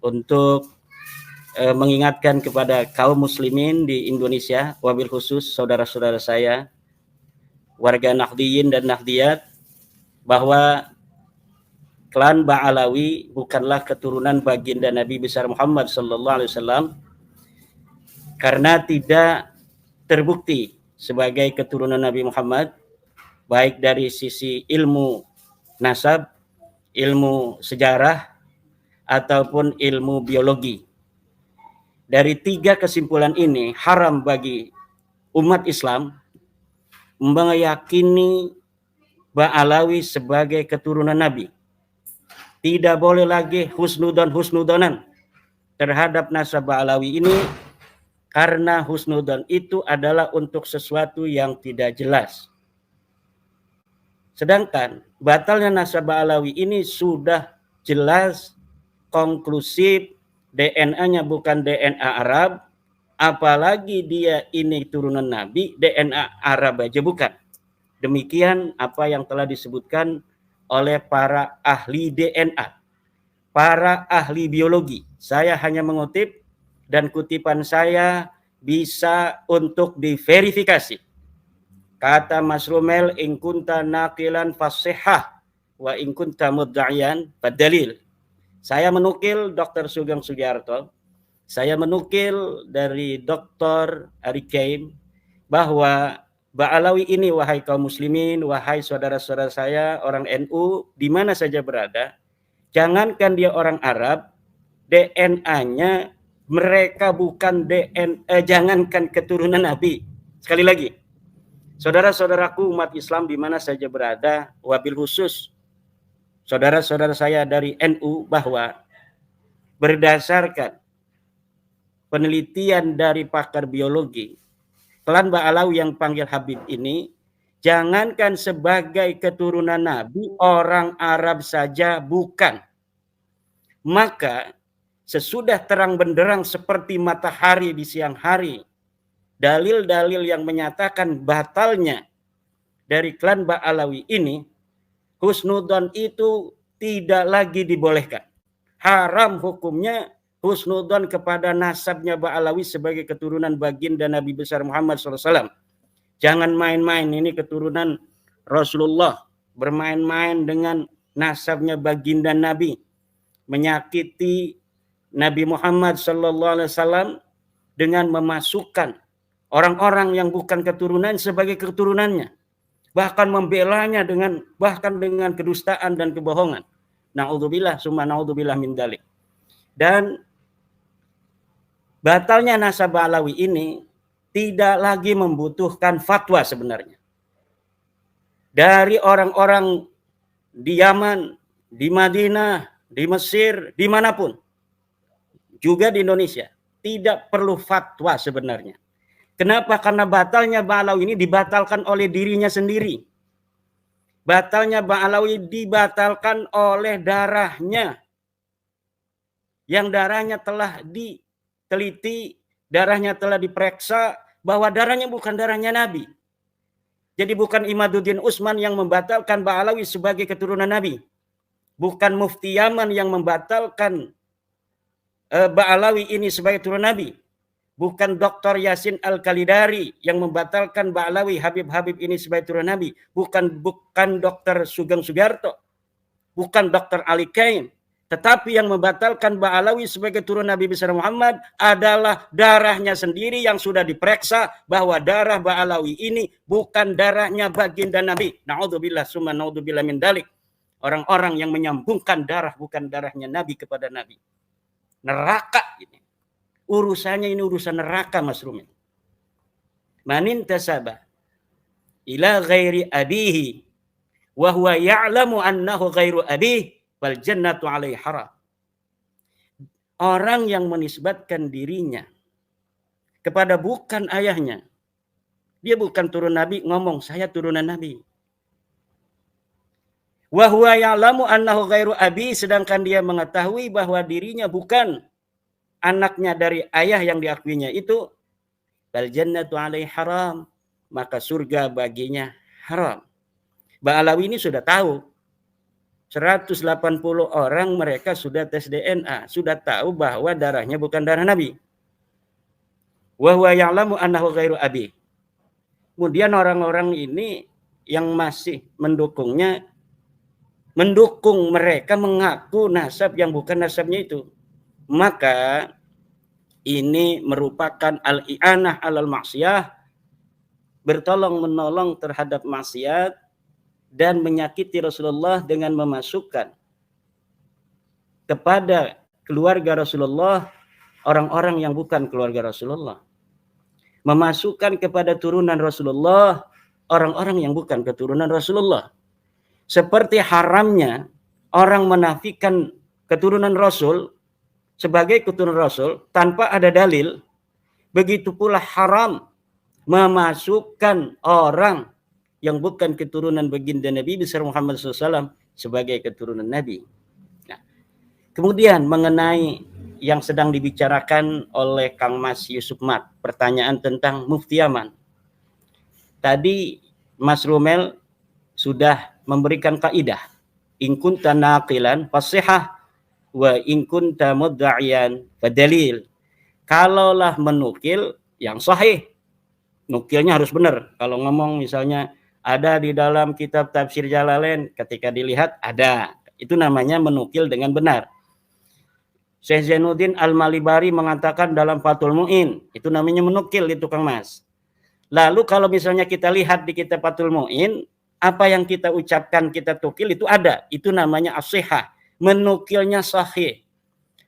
untuk mengingatkan kepada kaum muslimin di Indonesia, wabil khusus saudara-saudara saya, warga Nahdliyin dan Nahdliyat, bahwa klan Ba'alawi bukanlah keturunan baginda Nabi besar Muhammad sallallahu alaihi wasallam, karena tidak terbukti sebagai keturunan Nabi Muhammad, baik dari sisi ilmu nasab, ilmu sejarah, ataupun ilmu biologi. Dari tiga kesimpulan ini, haram bagi umat Islam meyakini Ba'alawi sebagai keturunan Nabi. Tidak boleh lagi husnudonan terhadap nasab Ba'alawi ini, karena husnudon itu adalah untuk sesuatu yang tidak jelas. Sedangkan batalnya nasab Ba'alawi ini sudah jelas, konklusif, DNA-nya bukan DNA Arab, apalagi dia ini turunan Nabi, DNA Arab aja bukan. Demikian apa yang telah disebutkan oleh para ahli DNA, para ahli biologi. Saya hanya mengutip, dan kutipan saya bisa untuk diverifikasi. Kata Mas Rumel, in kunta naqilan fasihah wa in kunta mudda'iyan fadalil. Saya menukil Dr. Sugeng Sugiarto, saya menukil dari Dr. Ari Kaim, bahwa Ba'alawi ini, wahai kaum muslimin, wahai saudara-saudara saya, orang NU, di mana saja berada, jangankan dia orang Arab, DNA-nya mereka bukan DNA, jangankan keturunan Nabi. Sekali lagi, saudara-saudaraku umat Islam di mana saja berada, wabil khusus saudara-saudara saya dari NU, bahwa berdasarkan penelitian dari pakar biologi, klan Ba'alawi yang panggil Habib ini, jangankan sebagai keturunan Nabi, orang Arab saja bukan. Maka sesudah terang benderang seperti matahari di siang hari, dalil-dalil yang menyatakan batalnya dari klan Ba'alawi ini, husnudon itu tidak lagi dibolehkan. Haram hukumnya husnudon kepada nasabnya Ba'alawi sebagai keturunan baginda Nabi besar Muhammad SAW. Jangan main-main, ini keturunan Rasulullah, bermain-main dengan nasabnya baginda Nabi, menyakiti Nabi Muhammad SAW dengan memasukkan orang-orang yang bukan keturunan sebagai keturunannya, bahkan membelanya bahkan dengan kedustaan dan kebohongan. Na'udzubillah summa na'udzubillah min dzalik. Dan batalnya nasab Ba'alawi ini tidak lagi membutuhkan fatwa sebenarnya. Dari orang-orang di Yaman, di Madinah, di Mesir, dimanapun, juga di Indonesia, tidak perlu fatwa sebenarnya. Kenapa? Karena batalnya Ba'alawi ini dibatalkan oleh dirinya sendiri. Batalnya Ba'alawi dibatalkan oleh darahnya, yang darahnya telah diteliti, darahnya telah diperiksa bahwa darahnya bukan darahnya Nabi. Jadi bukan Imaduddin Utsman yang membatalkan Ba'alawi sebagai keturunan Nabi. Bukan Mufti Yaman yang membatalkan Ba'alawi ini sebagai keturunan Nabi. Bukan Dr. Yasin Al-Kalidari yang membatalkan Ba'alawi Habib-Habib ini sebagai keturunan Nabi. Bukan Dr. Sugeng Sugiarto. Bukan Dr. Ali Kaim. Tetapi yang membatalkan Ba'alawi sebagai keturunan Nabi besar Muhammad adalah darahnya sendiri yang sudah diperiksa bahwa darah Ba'alawi ini bukan darahnya baginda Nabi. Na'udzubillah summa na'udzubillah min dalik. Orang-orang yang menyambungkan darah bukan darahnya Nabi kepada Nabi. Neraka ini. Urusannya ini urusan neraka, Mas Rumin. Manin tasabah ila ghairi abihi wa huwa ya'lamu annahu ghairu abihi wal jannatu alaihi haram. Orang yang menisbatkan dirinya kepada bukan ayahnya, dia bukan turun Nabi, ngomong saya turunan Nabi. Wa huwa ya'lamu annahu ghairu abi, sedangkan dia mengetahui bahwa dirinya bukan anaknya dari ayah yang diakuinya itu, bal jannatu alaihi haram, maka surga baginya haram. Ba'alawi ini sudah tahu, 180 orang mereka sudah tes DNA, sudah tahu bahwa darahnya bukan darah Nabi. Wa huwa ya'lamu annahu ghairu abi. Kemudian orang-orang ini yang masih mendukungnya, mendukung mereka mengaku nasab yang bukan nasabnya itu. Maka ini merupakan al-i'anah alal maksiyah, bertolong menolong terhadap maksiat dan menyakiti Rasulullah dengan memasukkan kepada keluarga Rasulullah orang-orang yang bukan keluarga Rasulullah. Memasukkan kepada turunan Rasulullah orang-orang yang bukan keturunan Rasulullah. Seperti haramnya orang menafikan keturunan Rasul sebagai keturunan Rasul tanpa ada dalil, begitu pula haram memasukkan orang yang bukan keturunan baginda Nabi besar Muhammad SAW sebagai keturunan Nabi. Nah, kemudian mengenai yang sedang dibicarakan oleh Kang Mas Yusuf Mat, pertanyaan tentang Mufti Yaman. Tadi Mas Rumel sudah memberikan kaidah, in kunta naqilan fasihah wa in kunta mudda'iyan fadalil. Kalaulah menukil yang sahih, nukilnya harus benar. Kalau ngomong misalnya ada di dalam kitab tafsir Jalalain, ketika dilihat ada, itu namanya menukil dengan benar. Syekh Zainuddin Al-Malibari mengatakan dalam Fathul Mu'in, itu namanya menukil itu Kang Mas. Lalu kalau misalnya kita lihat di kitab Fathul Mu'in, apa yang kita ucapkan kita tukil itu ada, itu namanya as-sihah, menukilnya sahih.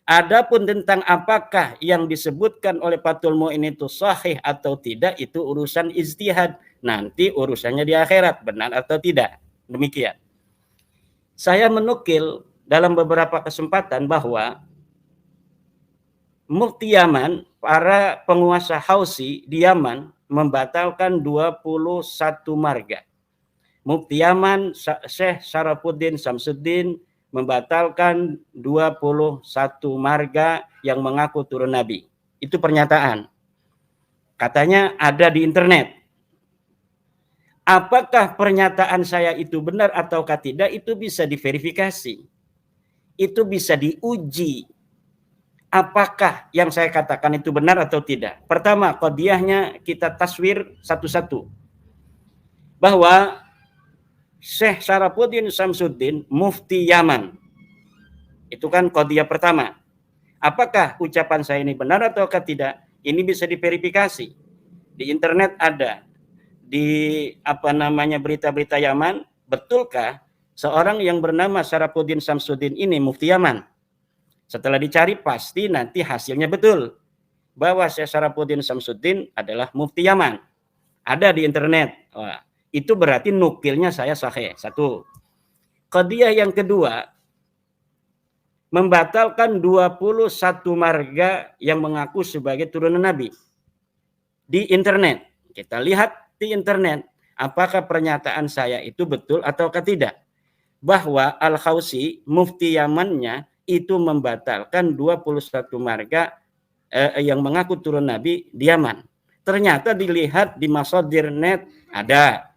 Adapun tentang apakah yang disebutkan oleh Fathul Mu'in itu sahih atau tidak, itu urusan ijtihad. Nanti urusannya di akhirat, benar atau tidak. Demikian. Saya menukil dalam beberapa kesempatan bahwa Mufti Yaman, para penguasa Hausi di Yaman membatalkan 21 marga. Mufti Yaman, Syekh Syarafuddin Samsuddin membatalkan 21 marga yang mengaku turun Nabi. Itu pernyataan. Katanya ada di internet. Apakah pernyataan saya itu benar ataukah tidak, itu bisa diverifikasi. Itu bisa diuji. Apakah yang saya katakan itu benar atau tidak. Pertama, qadiyahnya kita taswir satu-satu. Bahwa Syekh Syarafuddin Samsuddin, Mufti Yaman. Itu kan qadiyah pertama. Apakah ucapan saya ini benar ataukah tidak? Ini bisa diverifikasi. Di internet ada. Di berita-berita Yaman, betulkah seorang yang bernama Syarafuddin Samsuddin ini Mufti Yaman? Setelah dicari pasti nanti hasilnya betul bahwa Syekh Syarafuddin Samsuddin adalah Mufti Yaman. Ada di internet. Wah, itu berarti nukilnya saya sahih. Satu. Qadiyah yang kedua, membatalkan 21 marga yang mengaku sebagai turunan Nabi di internet. Kita lihat di internet, apakah pernyataan saya itu betul ataukah tidak. Bahwa Al-Khawsi, Mufti Yamannya, itu membatalkan 21 marga yang mengaku turun Nabi di Yaman. Ternyata dilihat di Masadir Net ada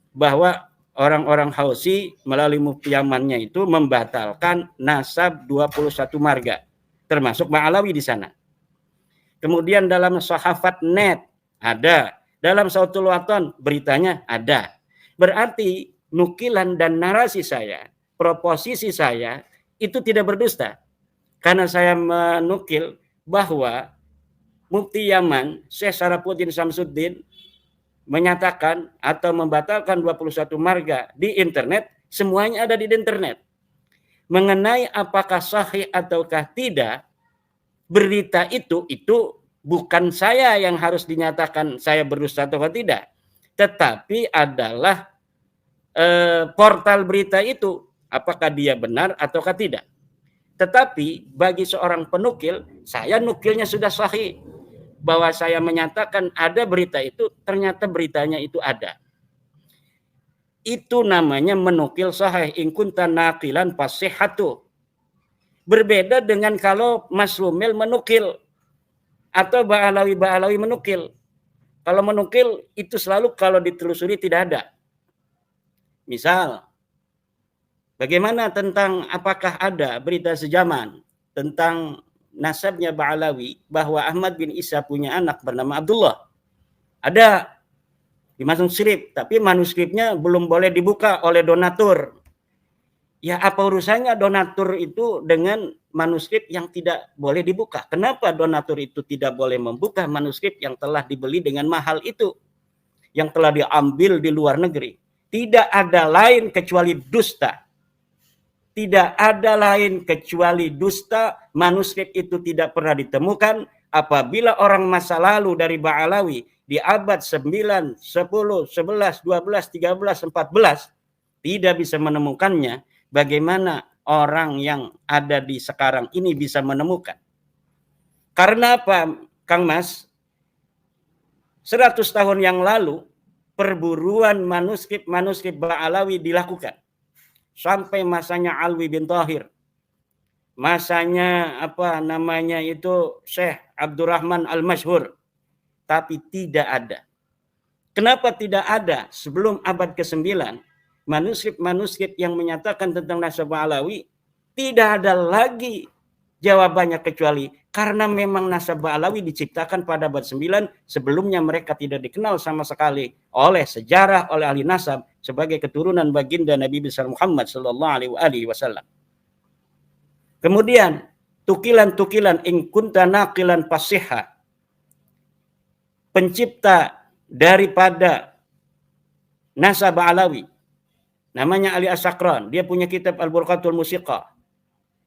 bahwa orang-orang Hausi melalui Mufti Yamannya itu membatalkan nasab 21 marga, termasuk Ma'alawi di sana. Kemudian dalam Sahafat Net ada, dalam Sautul Waton beritanya ada. Berarti nukilan dan narasi saya, proposisi saya itu tidak berdusta. Karena saya menukil bahwa Mufti Yaman, Syekh Syarafuddin Samsuddin menyatakan atau membatalkan 21 marga di internet, semuanya ada di internet. Mengenai apakah sahih ataukah tidak, berita itu bukan saya yang harus dinyatakan saya berdusta atau tidak, tetapi adalah portal berita itu, apakah dia benar ataukah tidak. Tetapi bagi seorang penukil, saya nukilnya sudah sahih, bahwa saya menyatakan ada berita itu, ternyata beritanya itu ada. Itu namanya menukil sahih. In kunta naqilan fasihatu. Berbeda dengan kalau Mas Rumel menukil atau Ba'alawi menukil. Kalau menukil itu selalu kalau ditelusuri tidak ada. Misal Bagaimana tentang apakah ada berita sejaman tentang nasabnya Ba'alawi bahwa Ahmad bin Isa punya anak bernama Abdullah? Ada di manuskrip, tapi manuskripnya belum boleh dibuka oleh donatur. Ya apa urusannya donatur itu dengan manuskrip yang tidak boleh dibuka? Kenapa donatur itu tidak boleh membuka manuskrip yang telah dibeli dengan mahal itu? Yang telah diambil di luar negeri. Tidak ada lain kecuali dusta. Tidak ada lain kecuali dusta. Manuskrip itu tidak pernah ditemukan. Apabila orang masa lalu dari Ba'alawi di abad 9, 10, 11, 12, 13, 14 tidak bisa menemukannya, bagaimana orang yang ada di sekarang ini bisa menemukan? Karena apa, Kang Mas? 100 tahun yang lalu perburuan manuskrip Ba'alawi dilakukan sampai masanya Alwi bin Thahir, masanya Syekh Abdurrahman Al-Masyhur, tapi tidak ada. Kenapa tidak ada sebelum abad ke-9 manuskrip yang menyatakan tentang nasab Ba'alawi? Tidak ada lagi jawabannya kecuali karena memang nasab Ba'alawi diciptakan pada abad 9, sebelumnya mereka tidak dikenal sama sekali oleh sejarah, oleh ahli nasab sebagai keturunan baginda Nabi besar Muhammad sallallahu alaihi wasallam. Kemudian tukilan in kunta naqilan fasihha, pencipta daripada nasab Ba'alawi namanya Ali As-Sakran, dia punya kitab Al-Burqatul Musiqah.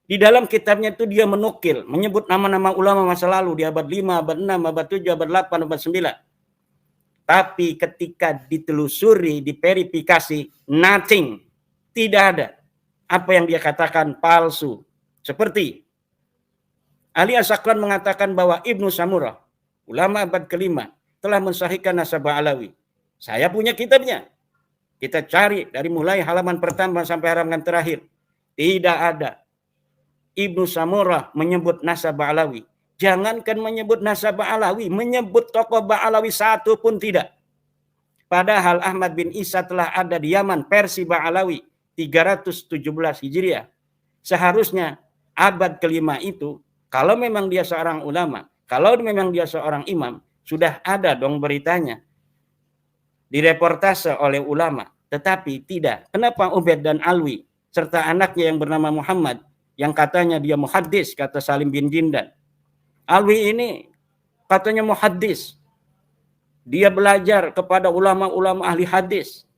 Di dalam kitabnya itu dia menukil, menyebut nama-nama ulama masa lalu di abad 5, abad 6, abad 7, abad 8, abad 9. Tapi ketika ditelusuri, diverifikasi, nothing. Tidak ada. Apa yang dia katakan palsu. Seperti Ali As-Sakran mengatakan bahwa Ibnu Samurah, ulama abad ke-5, telah mensahihkan nasab Ba'alawi. Saya punya kitabnya. Kita cari dari mulai halaman pertama sampai halaman terakhir. Tidak ada. Ibnu Samurah menyebut nasab Ba'alawi. Jangankan menyebut nasab Ba'alawi, menyebut tokoh Ba'alawi satu pun tidak. Padahal Ahmad bin Isa telah ada di Yaman, Persi Ba'alawi, 317 Hijriah. Seharusnya abad ke-5 itu, kalau memang dia seorang ulama, kalau memang dia seorang imam, sudah ada dong beritanya. Direportase oleh ulama. Tetapi tidak. Kenapa Ubaid dan Alwi, serta anaknya yang bernama Muhammad, yang katanya dia muhaddis, kata Salim bin Jindan. Alwi ini katanya muhaddis. Dia belajar kepada ulama-ulama ahli hadis.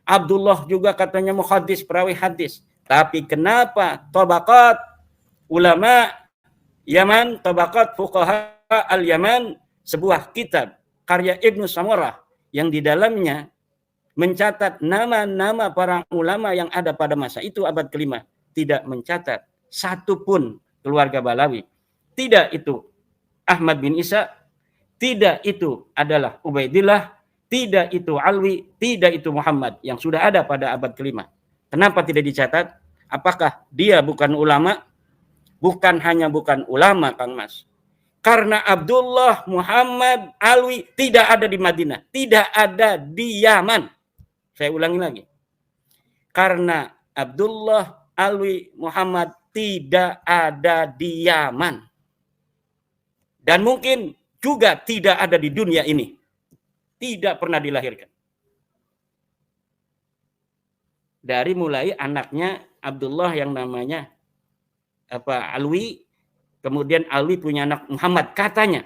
Abdullah juga katanya muhaddis, perawi hadis. Tapi kenapa tabaqat ulama Yaman, tabaqat fuqaha al-Yaman, sebuah kitab karya Ibnu Samurah yang di dalamnya mencatat nama-nama para ulama yang ada pada masa itu abad ke-5, tidak mencatat satu pun keluarga Ba'alawi. Tidak itu Ahmad bin Isa, tidak itu adalah Ubaidillah, tidak itu Alwi, tidak itu Muhammad yang sudah ada pada abad ke-5. Kenapa tidak dicatat? Apakah dia bukan ulama? Bukan hanya bukan ulama, Kang Mas. Karena Abdullah, Muhammad, Alwi tidak ada di Madinah, tidak ada di Yaman. Saya ulangi lagi. Karena Abdullah, Alwi, Muhammad tidak ada di Yaman. Dan mungkin juga tidak ada di dunia ini. Tidak pernah dilahirkan. Dari mulai anaknya Abdullah yang namanya Alwi, kemudian Alwi punya anak Muhammad katanya.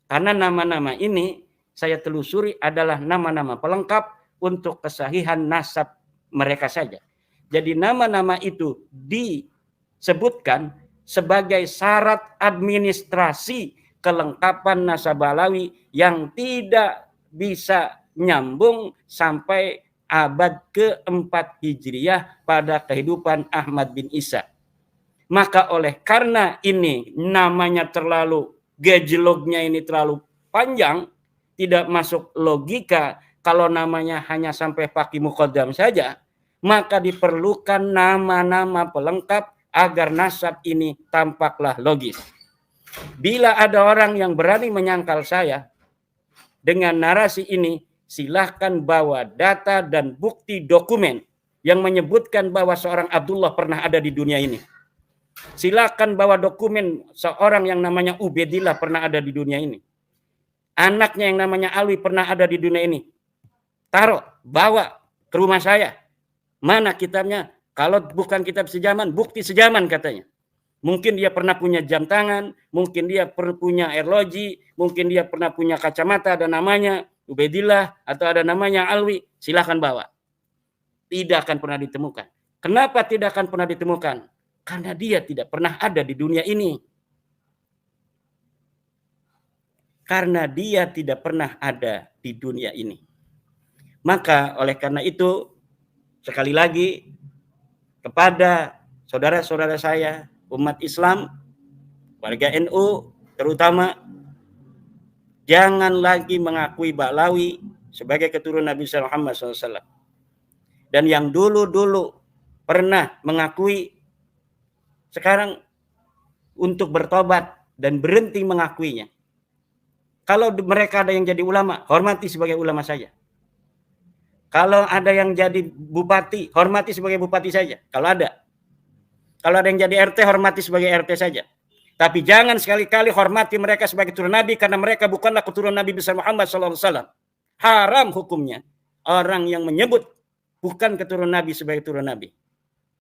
Karena nama-nama ini saya telusuri adalah nama-nama pelengkap untuk kesahihan nasab mereka saja. Jadi nama-nama itu disebutkan sebagai syarat administrasi kelengkapan nasab Ba'alawi yang tidak bisa nyambung sampai abad ke-4 Hijriah pada kehidupan Ahmad bin Isa. Maka oleh karena ini namanya terlalu, gejlognya ini terlalu panjang, tidak masuk logika kalau namanya hanya sampai Faqih Muqaddam saja, maka diperlukan nama-nama pelengkap agar nasab ini tampaklah logis. Bila ada orang yang berani menyangkal saya dengan narasi ini, silahkan bawa data dan bukti dokumen yang menyebutkan bahwa seorang Abdullah pernah ada di dunia ini. Silakan bawa dokumen seorang yang namanya Ubaidillah pernah ada di dunia ini. Anaknya yang namanya Alwi pernah ada di dunia ini. Taruh, bawa ke rumah saya. Mana kitabnya? Kalau bukan kitab sejaman, bukti sejaman katanya. Mungkin dia pernah punya jam tangan, mungkin dia pernah punya arloji, mungkin dia pernah punya kacamata, ada namanya Ubaidillah, atau ada namanya Alwi, silahkan bawa. Tidak akan pernah ditemukan. Kenapa tidak akan pernah ditemukan? Karena dia tidak pernah ada di dunia ini. Karena dia tidak pernah ada di dunia ini. Maka oleh karena itu, sekali lagi, kepada saudara-saudara saya, umat Islam, warga NU terutama, jangan lagi mengakui Ba'lawi sebagai keturunan Nabi Muhammad SAW. Dan yang dulu-dulu pernah mengakui, sekarang untuk bertobat dan berhenti mengakuinya. Kalau mereka ada yang jadi ulama, hormati sebagai ulama saja. Kalau ada yang jadi bupati, hormati sebagai bupati saja. Kalau ada yang jadi RT, hormati sebagai RT saja. Tapi jangan sekali-kali hormati mereka sebagai keturunan Nabi, karena mereka bukanlah keturunan Nabi besar Muhammad SAW. Haram hukumnya orang yang menyebut bukan keturunan Nabi sebagai keturunan Nabi.